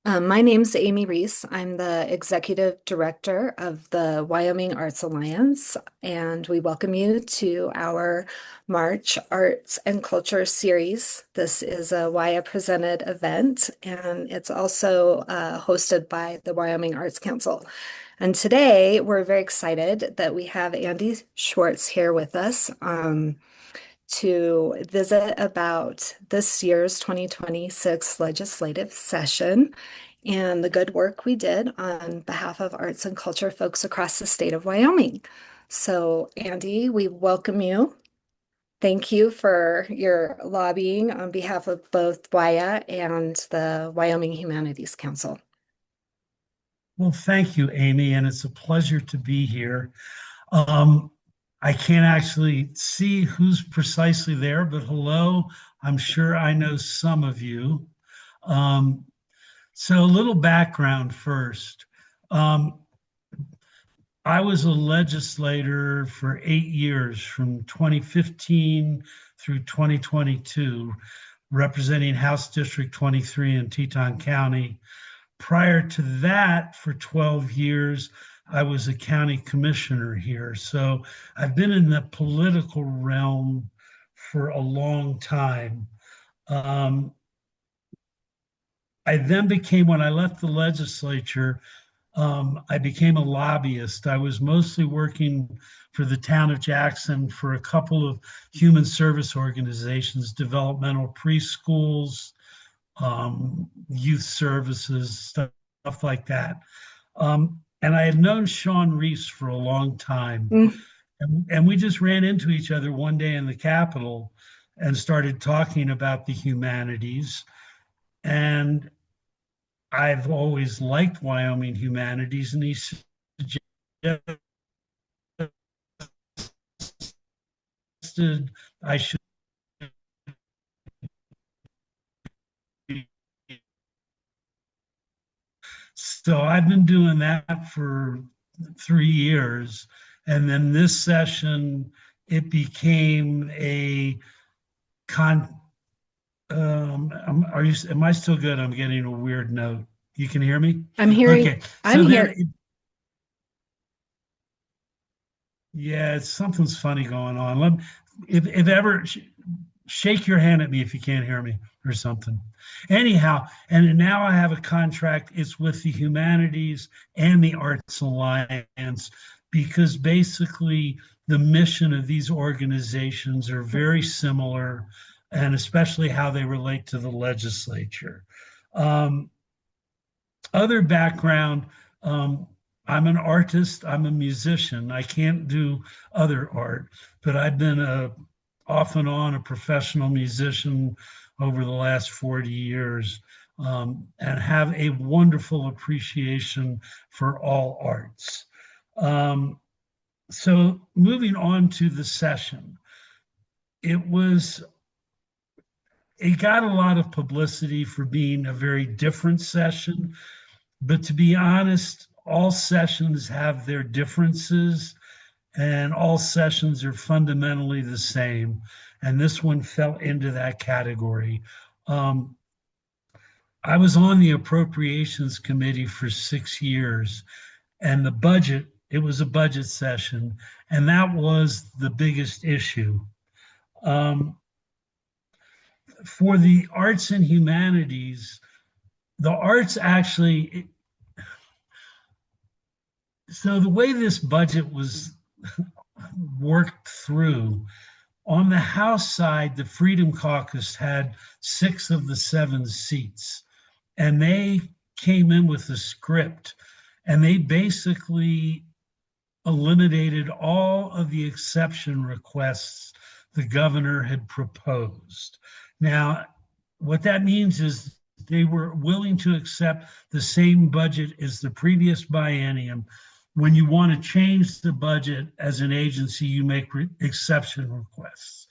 My name's Amy Reese. I'm the Executive Director of the Wyoming Arts Alliance, and we welcome you to our March Arts and Culture Series. This is a WYA presented event, and it's also hosted by the Wyoming Arts Council. And today we're very excited that we have Andy Schwartz here with us. To visit about this year's 2026 legislative session and the good work we did on behalf of arts and culture folks across the state of Wyoming. So, Andy, we welcome you. Thank you for your lobbying on behalf of both WYA and the Wyoming Humanities Council. Well, thank you, Amy, and it's a pleasure to be here. Um, I can't actually see who's precisely there, but hello, I'm sure I know some of you. Um, so a little background first. Um, I was a legislator for 8 years, from 2015 through 2022, representing House District 23 in Teton County. Prior to that, for 12 years, I was a county commissioner here. So I've been in the political realm for a long time. Um, I then became, when I left the legislature, I became a lobbyist. I was mostly working for the town of Jackson for a couple of human service organizations, developmental preschools, youth services, stuff like that. And I had known Sean Reese for a long time. Mm. And we just ran into each other one day in the Capitol and started talking about the humanities. And I've always liked Wyoming humanities, and he suggested I should be. So I've been doing that for 3 years. And then this session, it became a con. Am I still good? I'm getting a weird note. You can hear me? I'm hearing, Okay. I'm So then, here. yeah, something's funny going on. If ever, shake your hand at me if you can't hear me or something. Anyhow, and now I have a contract. It's with the Humanities and the Arts Alliance, because basically the mission of these organizations are very similar, and especially how they relate to the legislature. Um, Other background, um, I'm an artist, I'm a musician. I can't do other art, but I've been off and on a professional musician over the last 40 years, and have a wonderful appreciation for all arts. Um, so moving on to the session, it was it got a lot of publicity for being a very different session. But to be honest, all sessions have their differences, and all sessions are fundamentally the same. And this one fell into that category. Um, I was on the Appropriations Committee for 6 years, and it was a budget session, and that was the biggest issue. Um, for the arts and humanities, the arts actually, so the way this budget was worked through, on the House side, the Freedom Caucus had 6 of the 7 seats, and they came in with a script, and they basically eliminated all of the exception requests the governor had proposed. Now, what that means is they were willing to accept the same budget as the previous biennium. When you want to change the budget as an agency, you make exception requests.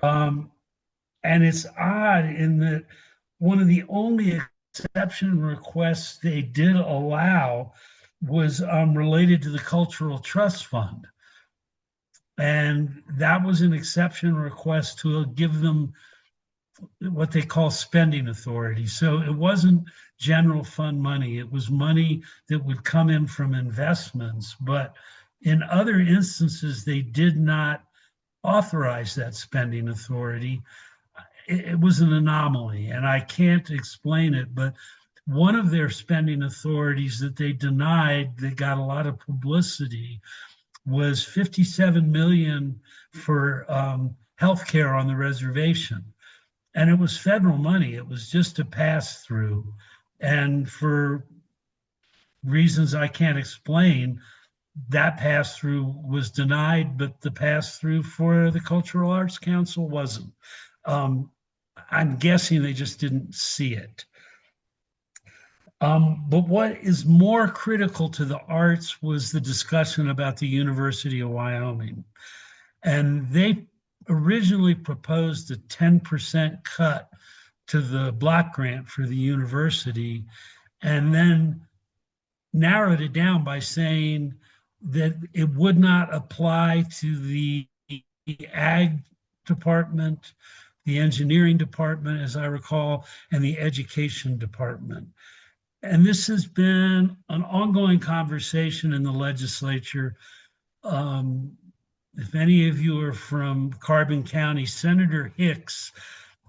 Um, and it's odd in that one of the only exception requests they did allow was related to the Cultural Trust Fund. And that was an exception request to give them what they call spending authority. So it wasn't general fund money. It was money that would come in from investments. But in other instances, they did not authorize that spending authority. It was an anomaly, and I can't explain it. But one of their spending authorities that they denied that got a lot of publicity was 57 million for healthcare on the reservation, and it was federal money. It was just a pass through, and for reasons I can't explain, that pass through was denied, but the pass through for the Cultural Arts Council wasn't. Um, I'm guessing they just didn't see it. But what is more critical to the arts was the discussion about the University of Wyoming. And they originally proposed a 10% cut to the block grant for the university, and then narrowed it down by saying that it would not apply to the ag department, the engineering department, as I recall, and the education department. And this has been an ongoing conversation in the legislature. Um, if any of you are from Carbon County, Senator Hicks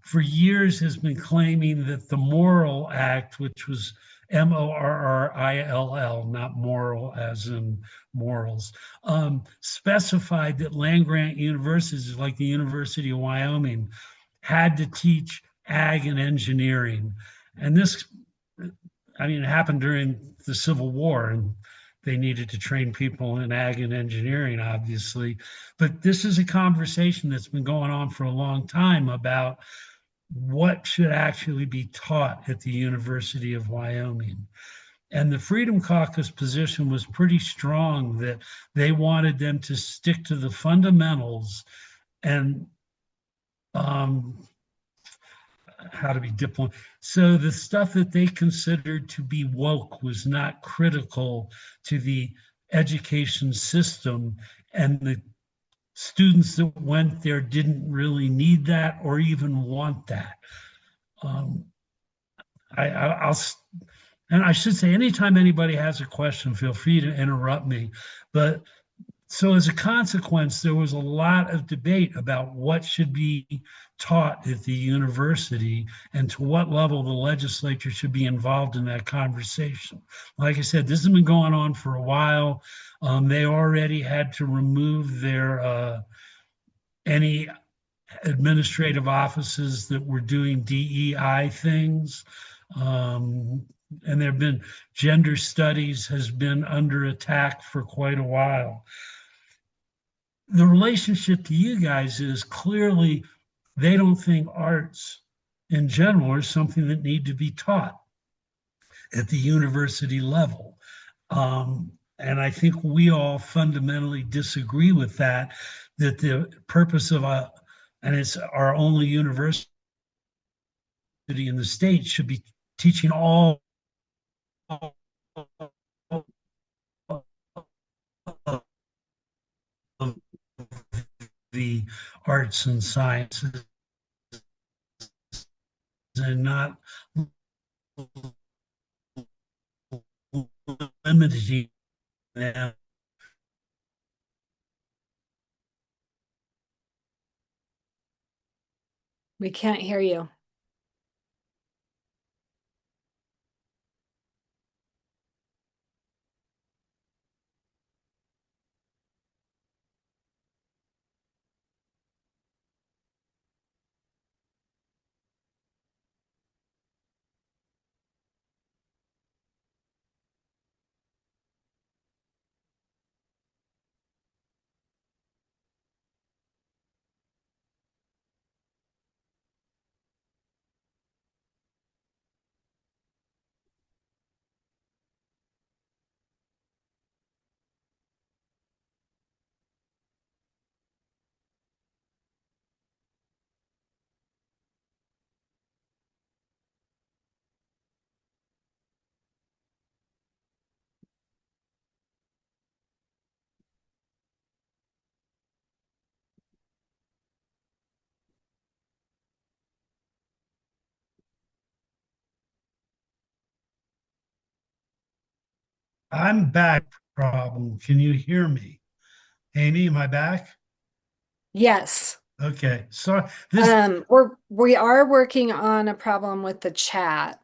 for years has been claiming that the Morrill Act, which was Morrill, not moral as in morals, specified that land grant universities like the University of Wyoming had to teach ag and engineering. And this, I mean, it happened during the Civil War, and they needed to train people in ag and engineering, obviously. But this is a conversation that's been going on for a long time about what should actually be taught at the University of Wyoming. And the Freedom Caucus position was pretty strong that they wanted them to stick to the fundamentals and how to be diplomatic. So the stuff that they considered to be woke was not critical to the education system, and the students that went there didn't really need that or even want that. Um, I'll, and I should say, anytime anybody has a question, feel free to interrupt me. But so as a consequence, there was a lot of debate about what should be taught at the university and to what level the legislature should be involved in that conversation. Like I said, this has been going on for a while. They already had to remove their any administrative offices that were doing DEI things. And there have been gender studies has been under attack for quite a while. The relationship to you guys is clearly they don't think arts in general are something that need to be taught at the university level. And I think we all fundamentally disagree with that, that the purpose of and it's our only university in the state, should be teaching all of the arts and sciences and not limiting them. We can't hear you. I'm back problem. Can you hear me? Amy, am I back? Yes. Okay. So this, We are working on a problem with the chat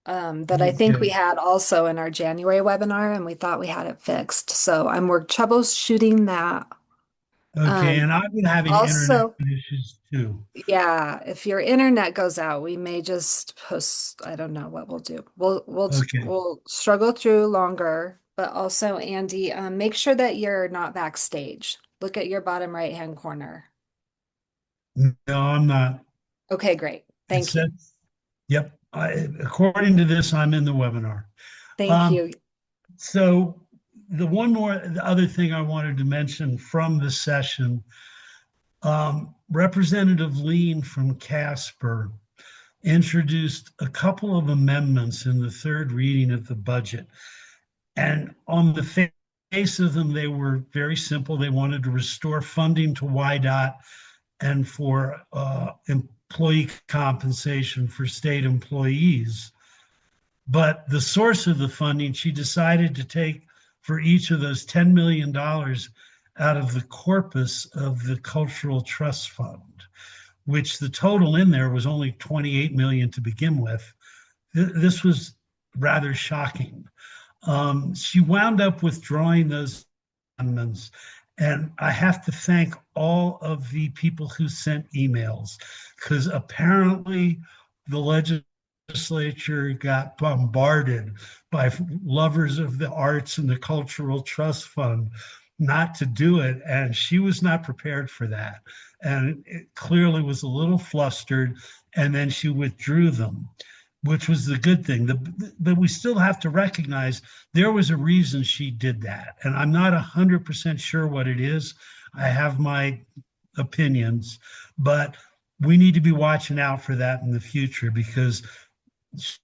that I think we okay. had also in our January webinar, and we thought we had it fixed. So we're troubleshooting that. Okay. Um, And I've been having internet Also, issues too. yeah, if your internet goes out, we may just post, I don't know what we'll do. Okay. We'll struggle through longer, but also Andy, make sure that you're not backstage. Look at your bottom right hand corner. No, I'm not. Okay, great. It Thank you. says, yep. According to this, I'm in the webinar. Thank Um, you. so the other thing I wanted to mention from the session, Representative Lean from Casper introduced a couple of amendments in the third reading of the budget. And on the face of them, they were very simple. They wanted to restore funding to YDOT and for employee compensation for state employees. But the source of the funding, she decided to take for each of those $10 million out of the corpus of the Cultural Trust Fund, which the total in there was only 28 million to begin with. This was rather shocking. She wound up withdrawing those amendments. And I have to thank all of the people who sent emails because apparently the legislature got bombarded by lovers of the arts and the Cultural Trust Fund not to do it. And she was not prepared for that. And it clearly was a little flustered. And then she withdrew them, which was the good thing. But we still have to recognize there was a reason she did that. And I'm not 100% sure what it is. I have my opinions, but we need to be watching out for that in the future because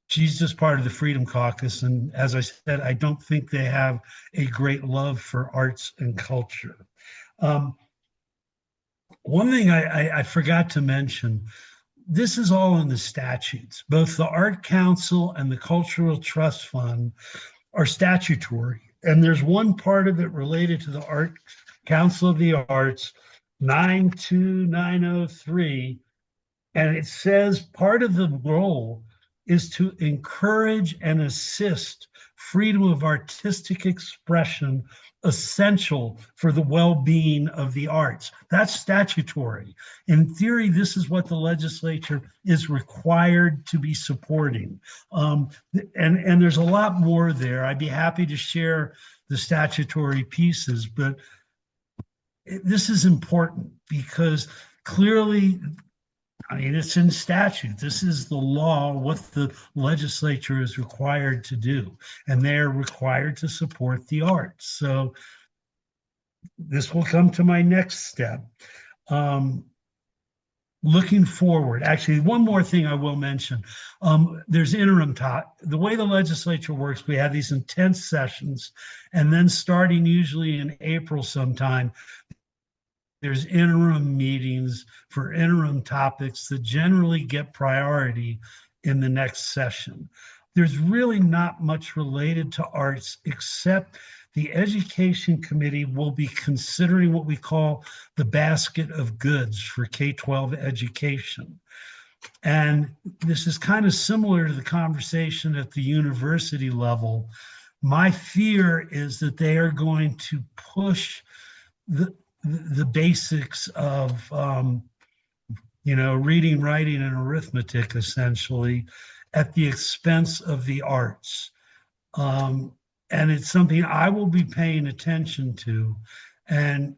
she's just part of the Freedom Caucus. And as I said, I don't think they have a great love for arts and culture. Um, One thing I forgot to mention, this is all in the statutes. Both the Art Council and the Cultural Trust Fund are statutory. And there's one part of it related to the Art Council of the Arts, 92903, and it says part of the role is to encourage and assist freedom of artistic expression essential for the well-being of the arts. That's statutory. In theory, this is what the legislature is required to be supporting. And there's a lot more there. I'd be happy to share the statutory pieces, but this is important because clearly, I mean, it's in statute. This is the law, what the legislature is required to do, and they're required to support the arts. So this will come to my next step. Um, Looking forward, actually, one more thing I will mention. There's interim talk. The way the legislature works, we have these intense sessions, and then starting usually in April sometime, there's interim meetings for interim topics that generally get priority in the next session. There's really not much related to arts except the Education Committee will be considering what we call the basket of goods for K-12 education. And this is kind of similar to the conversation at the university level. My fear is that they are going to push the basics of reading, writing, and arithmetic essentially at the expense of the arts. And it's something I will be paying attention to. And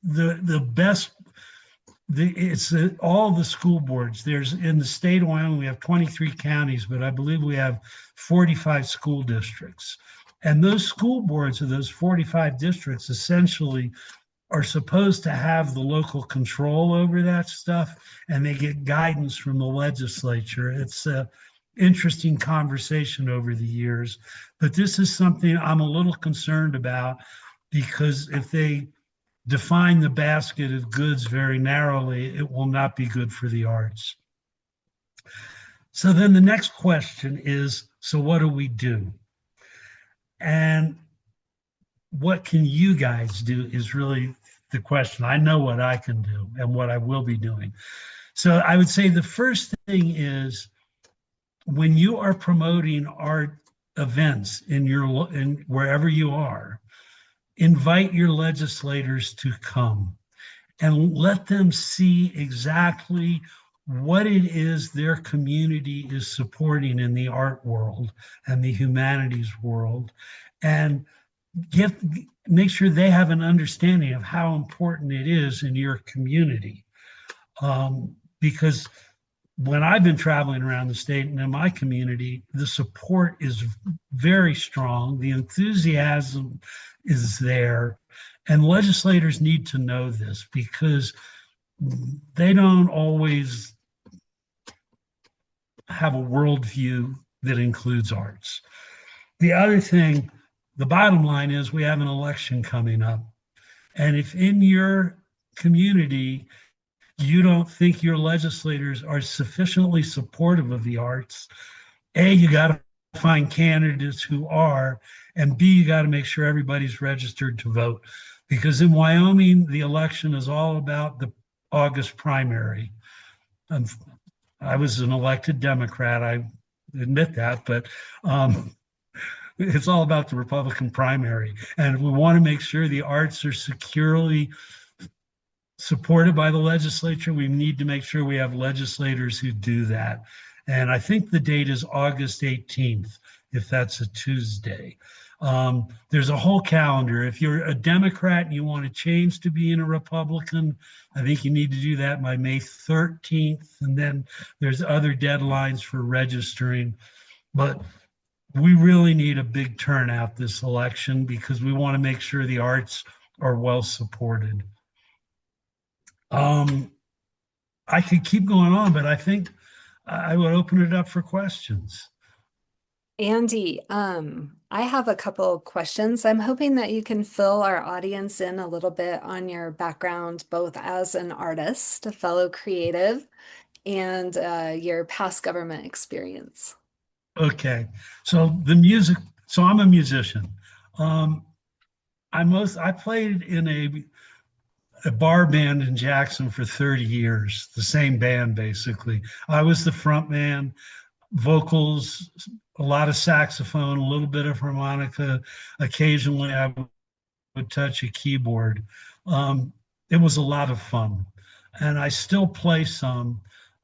the best it's all the school boards. There's in the state of Wyoming, we have 23 counties, but I believe we have 45 school districts. And those school boards of those 45 districts essentially are supposed to have the local control over that stuff, and they get guidance from the legislature. It's a interesting conversation over the years, but this is something I'm a little concerned about because if they define the basket of goods very narrowly, it will not be good for the arts. So then the next question is, so what do we do? And what can you guys do is really the question. I know what I can do and what I will be doing. So I would say the first thing is when you are promoting art events in wherever you are, invite your legislators to come and let them see exactly what it is their community is supporting in the art world and the humanities world, and give make sure they have an understanding of how important it is in your community. Because when I've been traveling around the state and in my community, the support is very strong. The enthusiasm is there. And legislators need to know this because they don't always have a worldview that includes arts. The other thing, the bottom line is we have an election coming up. And if in your community you don't think your legislators are sufficiently supportive of the arts, A, you got to find candidates who are, and B, you got to make sure everybody's registered to vote. Because in Wyoming, the election is all about the August primary. Um, I was an elected Democrat, I admit that, but it's all about the Republican primary. And we want to make sure the arts are securely supported by the legislature. We need to make sure we have legislators who do that. And I think the date is August 18th, if that's a Tuesday. There's a whole calendar. If you're a Democrat and you want to change to being a Republican, I think you need to do that by May 13th. And then there's other deadlines for registering. But we really need a big turnout this election because we want to make sure the arts are well supported. I could keep going on, but I think I would open it up for questions. Andy, I have a couple of questions. I'm hoping that you can fill our audience in a little bit on your background, both as an artist, a fellow creative, and your past government experience. Okay, so the music. So I'm a musician. Um, I played in a bar band in Jackson for 30 years, the same band basically. I was the front man, vocals, a lot of saxophone, a little bit of harmonica. Occasionally I would touch a keyboard. It was a lot of fun. And I still play some,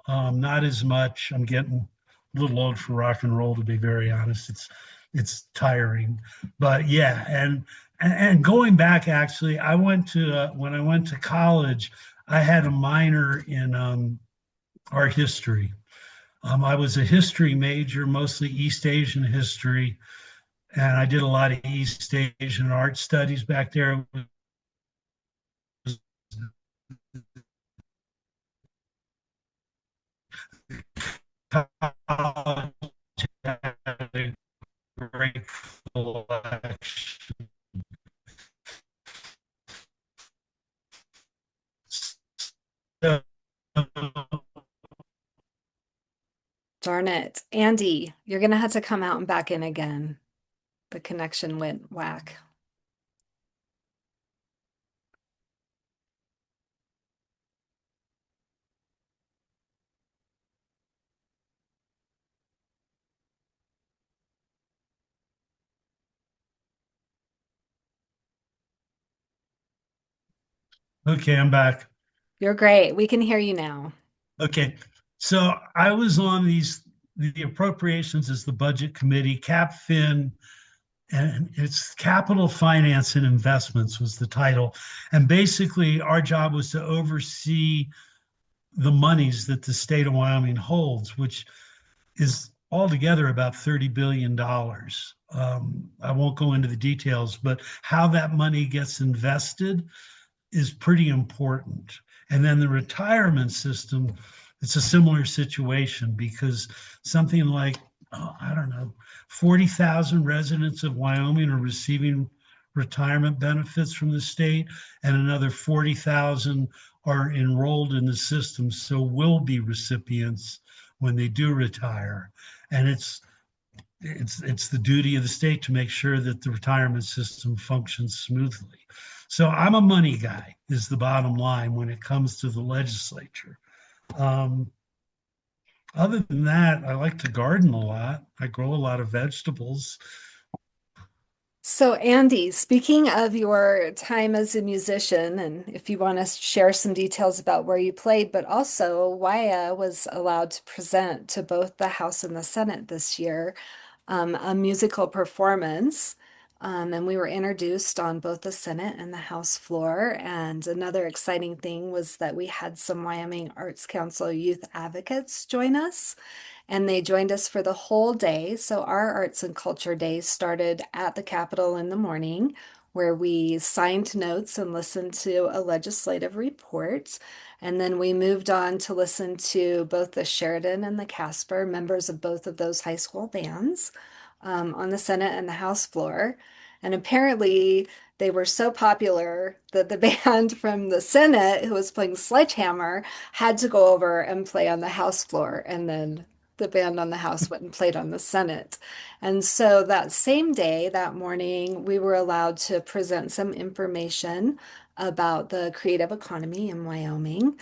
not as much. I'm getting a little old for rock and roll, to be very honest. It's tiring, but yeah. And going back, actually, I went to when I went to college, I had a minor in art history. I was a history major, mostly East Asian history, and I did a lot of East Asian art studies back there. Great collection. So, Darn it. Andy, you're going to have to come out and back in again. The connection went whack. okay, I'm back. You're great. We can hear you now. Okay, so I was on the appropriations is the budget committee, CapFin, and it's capital finance and investments was the title. And basically, our job was to oversee the monies that the state of Wyoming holds, which is altogether about $30 billion. I won't go into the details, but how that money gets invested is pretty important. And then the retirement system, it's a similar situation because something like, I don't know, 40,000 residents of Wyoming are receiving retirement benefits from the state, and another 40,000 are enrolled in the system, so will be recipients when they do retire. And it's the duty of the state to make sure that the retirement system functions smoothly. So I'm a money guy, is the bottom line when it comes to the legislature. Um, Other than that, I like to garden a lot. I grow a lot of vegetables. So, Andy, speaking of your time as a musician, and if you want to share some details about where you played, but also Waya was allowed to present to both the House and the Senate this year a musical performance. And we were introduced on both the Senate and the House floor. And another exciting thing was that we had some Wyoming Arts Council youth advocates join us, and they joined us for the whole day. So our Arts and Culture Day started at the Capitol in the morning, where we signed notes and listened to a legislative report. And then we moved on to listen to both the Sheridan and the Casper, members of both of those high school bands, on the Senate and the House floor. And apparently, they were so popular that the band from the Senate, who was playing Sledgehammer, had to go over and play on the House floor. And then the band on the House went and played on the Senate. And so that same day, that morning, we were allowed to present some information about the creative economy in Wyoming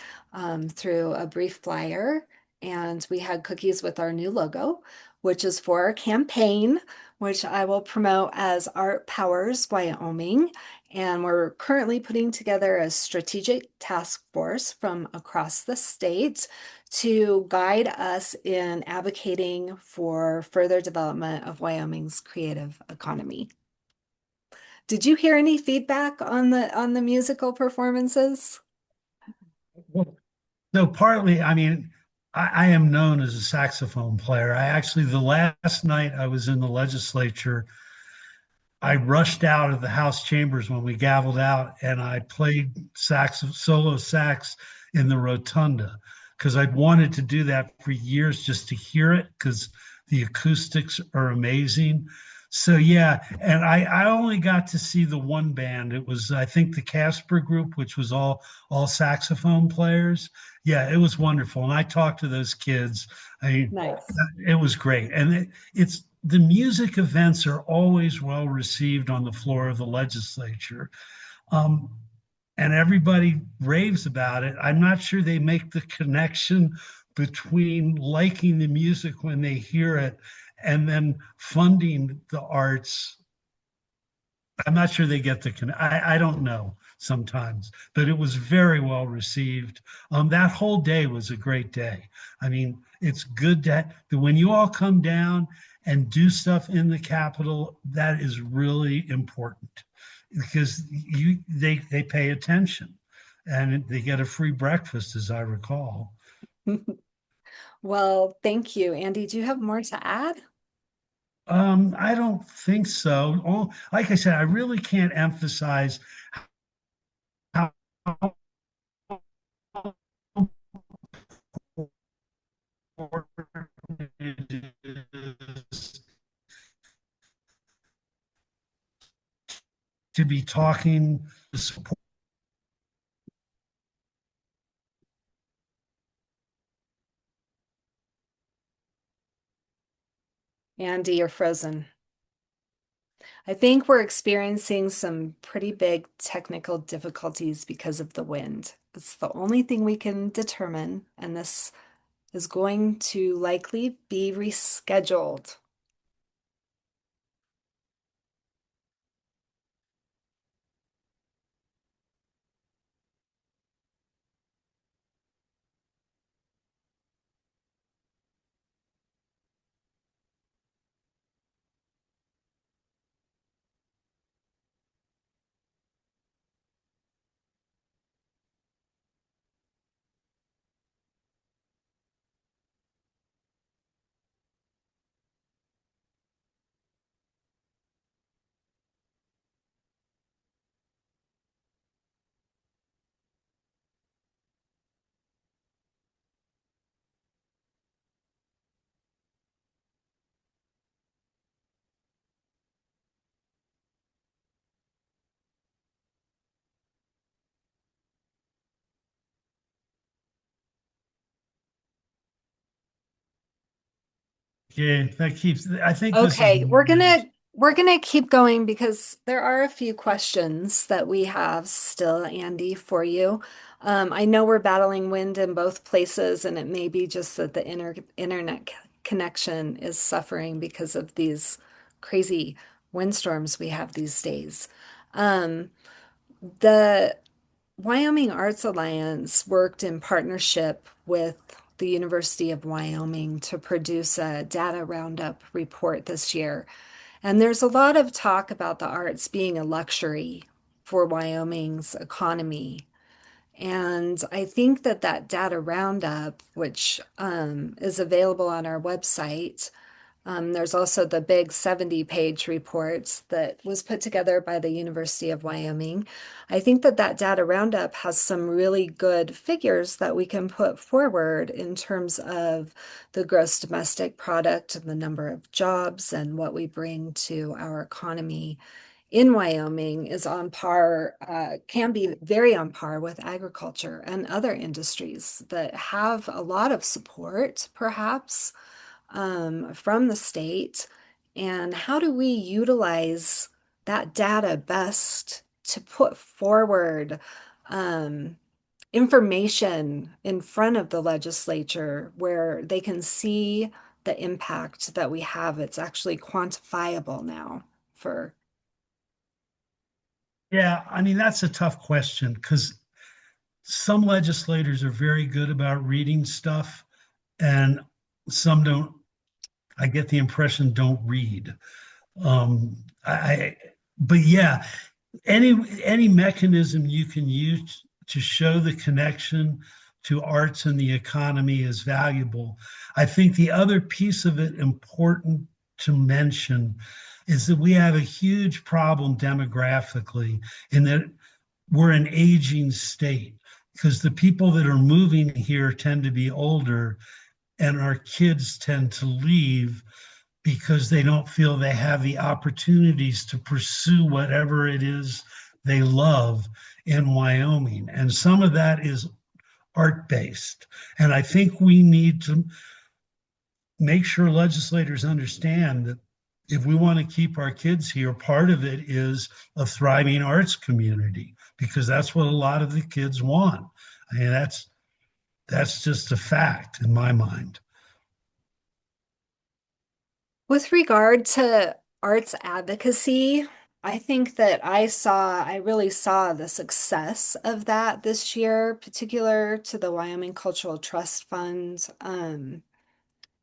through a brief flyer. And we had cookies with our new logo, which is for our campaign, which I will promote as Art Powers Wyoming. And we're currently putting together a strategic task force from across the state to guide us in advocating for further development of Wyoming's creative economy. Did you hear any feedback on the musical performances? So partly, I mean, I am known as a saxophone player. I actually, the last night I was in the legislature, I rushed out of the House chambers when we gavelled out, and I played solo sax in the rotunda because I'd wanted to do that for years just to hear it because the acoustics are amazing. So yeah, and I only got to see the one band. It was I think the Casper group, which was all saxophone players. Yeah, it was wonderful, and I talked to those kids. I Nice. It was great, and it's the music events are always well received on the floor of the legislature. Um, and everybody raves about it. I'm not sure they make the connection between liking the music when they hear it and then funding the arts. I'm not sure they get the I don't know sometimes, but it was very well received. That whole day was a great day. I mean, it's good that when you all come down and do stuff in the Capitol, that is really important because they pay attention and they get a free breakfast, as I recall. Well, thank you. Andy, do you have more to add? I don't think so. Oh, like I said, I really can't emphasize how it is to be talking to support. Andy, you're frozen. I think we're experiencing some pretty big technical difficulties because of the wind. It's the only thing we can determine, and this is going to likely be rescheduled. Yeah, that keeps, I think this is Okay, we're nice. gonna we're gonna keep going because there are a few questions that we have still, Andy, for you. I know we're battling wind in both places, and it may be just that the internet connection is suffering because of these crazy windstorms we have these days. Um, the Wyoming Arts Alliance worked in partnership with the University of Wyoming to produce a data roundup report this year. And there's a lot of talk about the arts being a luxury for Wyoming's economy. And I think that that data roundup, which is available on our website, there's also the big 70-page report that was put together by the University of Wyoming. I think that that data roundup has some really good figures that we can put forward in terms of the gross domestic product and the number of jobs and what we bring to our economy in Wyoming is on par, can be very on par with agriculture and other industries that have a lot of support, perhaps from the state, and how do we utilize that data best to put forward um, information in front of the legislature where they can see the impact that we have. It's actually quantifiable now for. Yeah, I mean, that's a tough question because some legislators are very good about reading stuff and some don't. I get the impression don't read. I but yeah, any mechanism you can use to show the connection to arts and the economy is valuable. I think the other piece of it important to mention is that we have a huge problem demographically in that we're an aging state because the people that are moving here tend to be older and our kids tend to leave because they don't feel they have the opportunities to pursue whatever it is they love in Wyoming. And some of that is art based. And I think we need to make sure legislators understand that if we want to keep our kids here, part of it is a thriving arts community because that's what a lot of the kids want. I mean, that's just a fact in my mind. With regard to arts advocacy, I think that I really saw the success of that this year, particular to the Wyoming Cultural Trust Fund.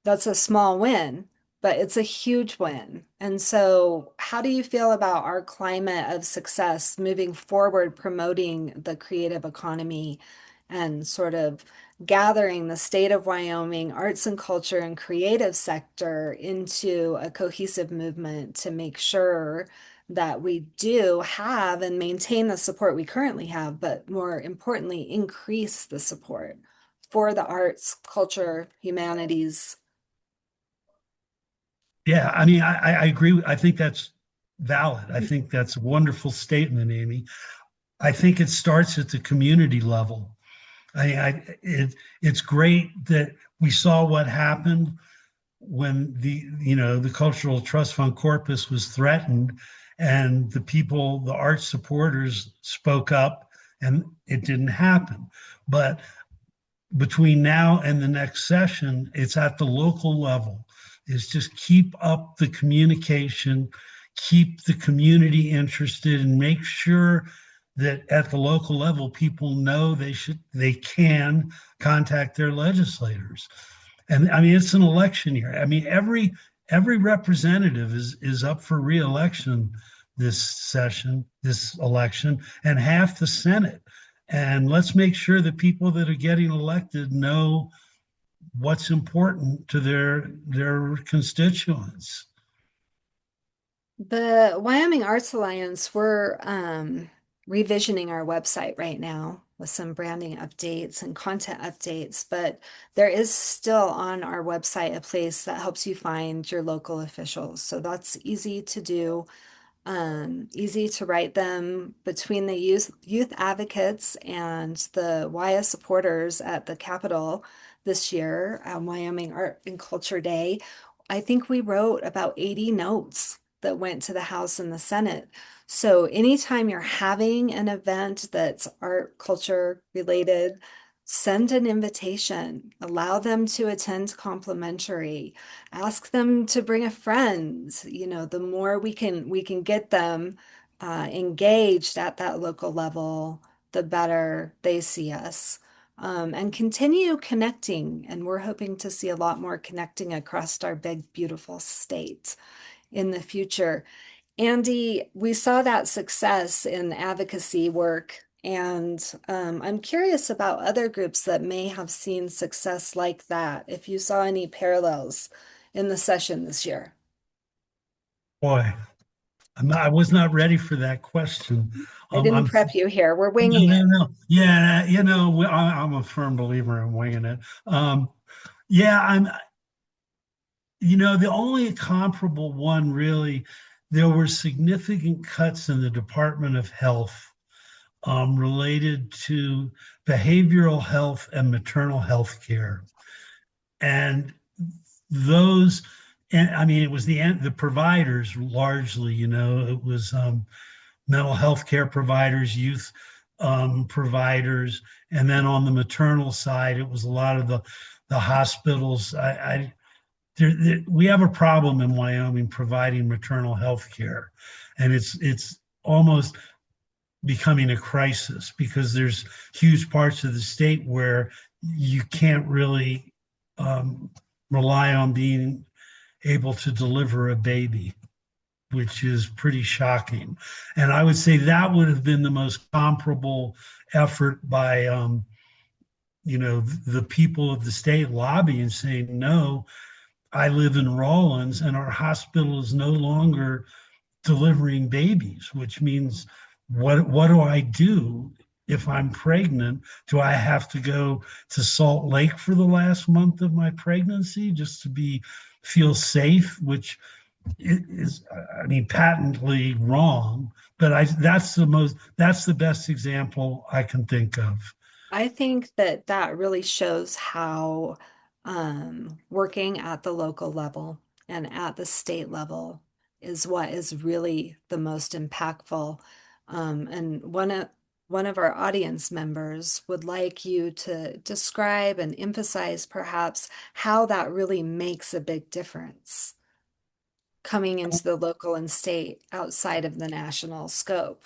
That's a small win, but it's a huge win. And so, how do you feel about our climate of success moving forward, promoting the creative economy and sort of gathering the state of Wyoming arts and culture and creative sector into a cohesive movement to make sure that we do have and maintain the support we currently have, but more importantly, increase the support for the arts, culture, humanities. Yeah, I mean, I agree. I think that's valid. I think that's a wonderful statement, Amy. I think it starts at the community level. It's great that we saw what happened when the Cultural Trust Fund corpus was threatened, and the people, the art supporters, spoke up, and it didn't happen. But between now and the next session, it's at the local level. Is just keep up the communication, keep the community interested, and make sure that at the local level, people know they can contact their legislators. And I mean, it's an election year. I mean, every representative is up for reelection this session, this election, and half the Senate. And let's make sure the people that are getting elected know what's important to their constituents. The Wyoming Arts Alliance, we're revisioning our website right now with some branding updates and content updates, but there is still on our website a place that helps you find your local officials. So that's easy to do, easy to write them between the youth advocates and the WYA supporters at the Capitol this year, Wyoming Art and Culture Day. I think we wrote about 80 notes that went to the House and the Senate. So anytime you're having an event that's art, culture related, send an invitation, allow them to attend complimentary, ask them to bring a friend. The more we can get them engaged at that local level, the better they see us. And continue connecting. And we're hoping to see a lot more connecting across our big, beautiful state in the future. Andy, we saw that success in advocacy work, and I'm curious about other groups that may have seen success like that, if you saw any parallels in the session this year. Boy, I was not ready for that question. I didn't I'm prep you here. We're no, winging no, it. no. Yeah, I'm a firm believer in winging it. Yeah, the only comparable one really, there were significant cuts in the Department of Health related to behavioral health and maternal health care. And those, and I mean, it was the providers largely, it was mental health care providers, youth providers, and then on the maternal side, it was a lot of the hospitals. We have a problem in Wyoming providing maternal health care, and it's almost becoming a crisis because there's huge parts of the state where you can't really rely on being able to deliver a baby, which is pretty shocking. And I would say that would have been the most comparable effort by, the people of the state lobbying, saying, no, I live in Rawlins and our hospital is no longer delivering babies, which means what do I do if I'm pregnant? Do I have to go to Salt Lake for the last month of my pregnancy just to feel safe, which is, I mean, patently wrong. But that's the best example I can think of. I think that that really shows how working at the local level and at the state level is what is really the most impactful. And one of our audience members would like you to describe and emphasize perhaps how that really makes a big difference coming into the local and state outside of the national scope.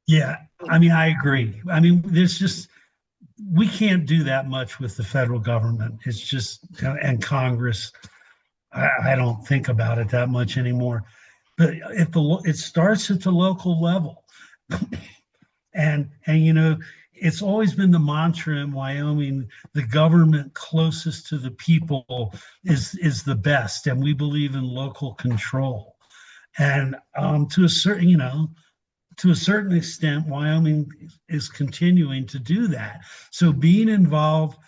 Yeah, I mean, I agree. I mean, we can't do that much with the federal government. It's just, and Congress. I don't think about it that much anymore. But it starts at the local level, and it's always been the mantra in Wyoming: the government closest to the people is the best, and we believe in local control. And to a certain extent, Wyoming is continuing to do that. So being involved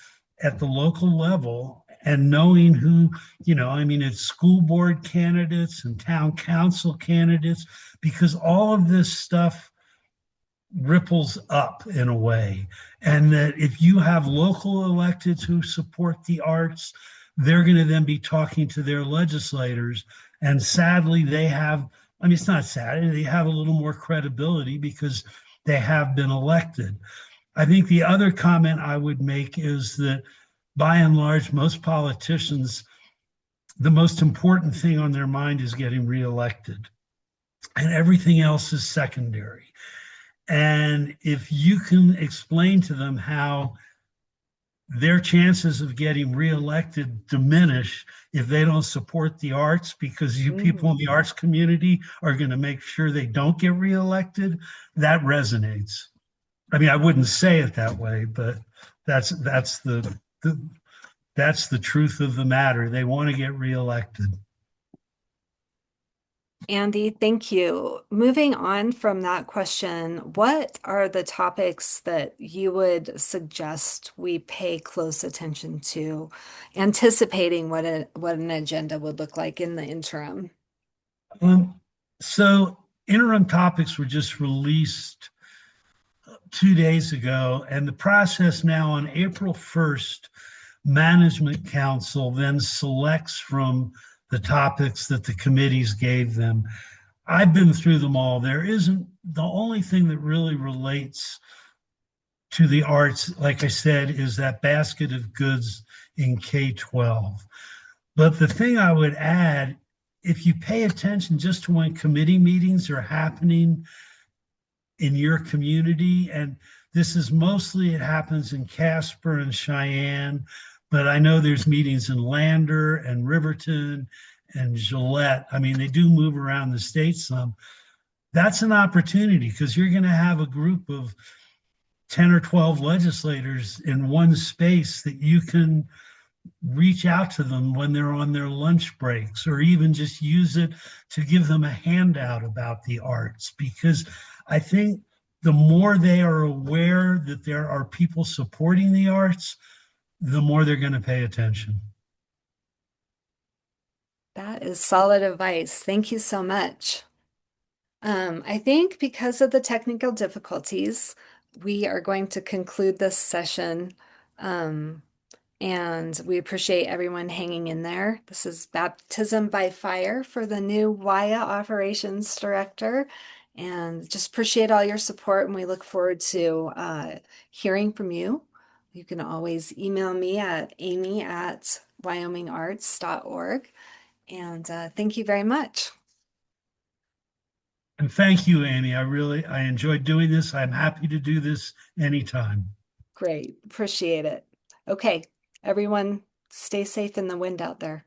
at the local level and knowing who, I mean, it's school board candidates and town council candidates, because all of this stuff ripples up in a way. And that if you have local electeds who support the arts, they're going to then be talking to their legislators. And sadly, I mean, it's not sad, they have a little more credibility because they have been elected. I think the other comment I would make is that by and large, most politicians, the most important thing on their mind is getting reelected, and everything else is secondary. And if you can explain to them how their chances of getting reelected diminish if they don't support the arts, because you people in the arts community are going to make sure they don't get reelected, that resonates. I mean, I wouldn't say it that way, but that's the truth of the matter. They want to get reelected. Andy, thank you. Moving on from that question, what are the topics that you would suggest we pay close attention to, anticipating what an agenda would look like in the interim? So interim topics were just released 2 days ago, and the process now on April 1st, Management Council then selects from the topics that the committees gave them. I've been through them all. There isn't the only thing that really relates to the arts, like I said, is that basket of goods in K 12. But the thing I would add, if you pay attention just to when committee meetings are happening in your community, and this is mostly it happens in Casper and Cheyenne, but I know there's meetings in Lander and Riverton and Gillette. I mean, they do move around the state some. That's an opportunity because you're going to have a group of 10 or 12 legislators in one space that you can reach out to them when they're on their lunch breaks, or even just use it to give them a handout about the arts. Because I think the more they are aware that there are people supporting the arts, the more they're going to pay attention. That is solid advice. Thank you so much. I think because of the technical difficulties, we are going to conclude this session. Um, and we appreciate everyone hanging in there. This is baptism by fire for the new WIA Operations Director. And just appreciate all your support, and we look forward to hearing from you. You can always email me at amy@wyomingarts.org. And thank you very much. And thank you, Amy. I enjoyed doing this. I'm happy to do this anytime. Great. Appreciate it. Okay, everyone, stay safe in the wind out there.